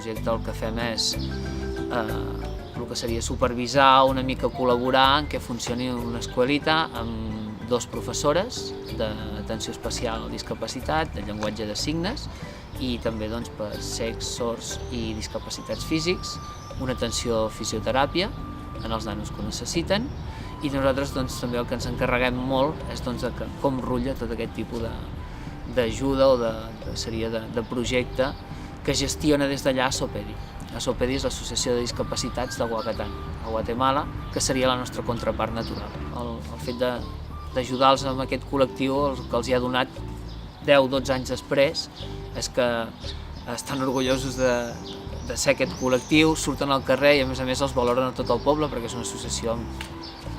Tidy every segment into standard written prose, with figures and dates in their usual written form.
projecte el que fem és el que seria supervisar, una mica col·laborar en què funcioni una escolita amb 2 professores d'atenció especial a discapacitat, de llenguatge de signes, i també per cecs, sords i discapacitats físics, una atenció fisioteràpia en els nanos que ho necessiten, i nosaltres també el que ens encarreguem molt és de com rutlla tot aquest tipus d'ajuda o de projecte que gestiona des d'allà Asopedi. Asopedi és l'Associació de Discapacitats de Huacatán, a Guatemala, que seria la nostra contrapart natural. El fet d'ajudar-los amb aquest col·lectiu, el que els hi ha donat 10-12 anys després, és que estan orgullosos de ser aquest col·lectiu, surten al carrer i a més els valoren a tot el poble perquè és una associació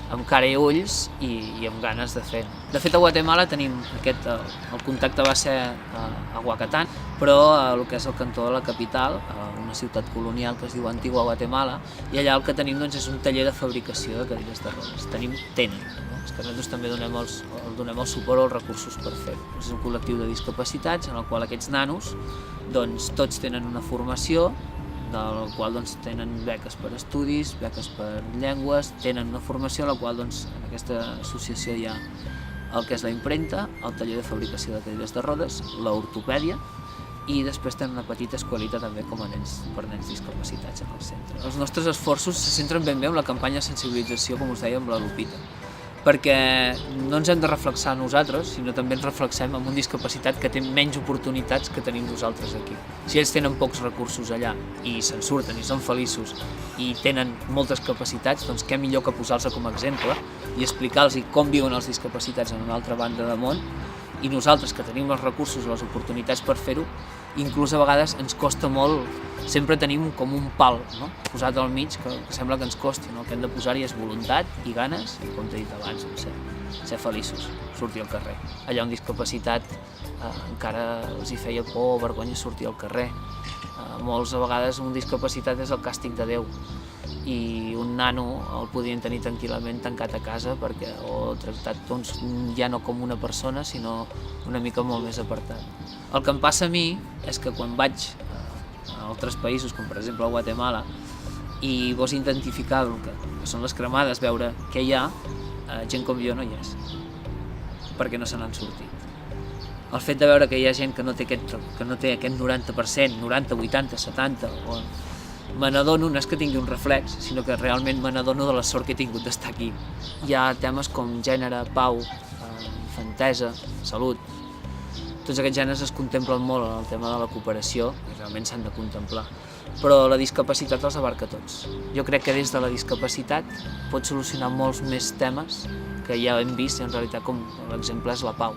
amb cara i ulls i amb ganes de fer. De fet, a Guatemala tenim el contacte va ser a Huacatán, però el que és el cantó de la capital, una ciutat colonial que es diu Antigua Guatemala, i allà el que tenim és un taller de fabricació de cadires de rodes. Tenen, és que nosaltres també donem el suport als recursos per fer-ho. És un col·lectiu de discapacitats en el qual aquests nanos tots tenen una formació, del qual tenen beques per estudis, beques per llengües, tenen una formació en la qual en aquesta associació hi ha el que és la impremta, el taller de fabricació de cadires de rodes, l'ortopèdia, i després tenen una petita escolita també per nens discapacitats en el centre. Els nostres esforços se centren ben bé en la campanya de sensibilització, com us deia, amb la Lupita, perquè no ens hem de reflexar nosaltres, sinó també ens reflexem amb un discapacitat que té menys oportunitats que tenim nosaltres aquí. Si ells tenen pocs recursos allà i se'n surten i són feliços i tenen moltes capacitats, doncs què millor que posar-los com a exemple i explicar-los com viuen els discapacitats en una altra banda del món, i nosaltres que tenim els recursos i les oportunitats per fer-ho, inclús a vegades ens costa molt, sempre tenim com un pal posat al mig que sembla que ens costi, el que hem de posar-hi és voluntat i ganes, i com t'he dit abans, ser feliços, sortir al carrer. Allà un discapacitat encara els hi feia por o vergonya sortir al carrer. Molts a vegades un discapacitat és el càstig de Déu, i un nano el podien tenir tranquil·lament tancat a casa o tractat ja no com una persona, sinó una mica molt més apartat. El que em passa a mi és que quan vaig a altres països, com per exemple a Guatemala, i vols identificar el que són les cremades, veure què hi ha, gent com jo no hi és, perquè no se n'han sortit. El fet de veure que hi ha gent que no té aquest 90%, 90, 80, 70, me n'adono, no és que tingui un reflex, sinó que realment me n'adono de la sort que he tingut d'estar aquí. Hi ha temes com gènere, pau, infantesa, salut. Tots aquests gèneres es contemplen molt en el tema de la cooperació, i realment s'han de contemplar, però la discapacitat els abarca tots. Jo crec que des de la discapacitat pot solucionar molts més temes que ja hem vist, i en realitat com l'exemple és la pau.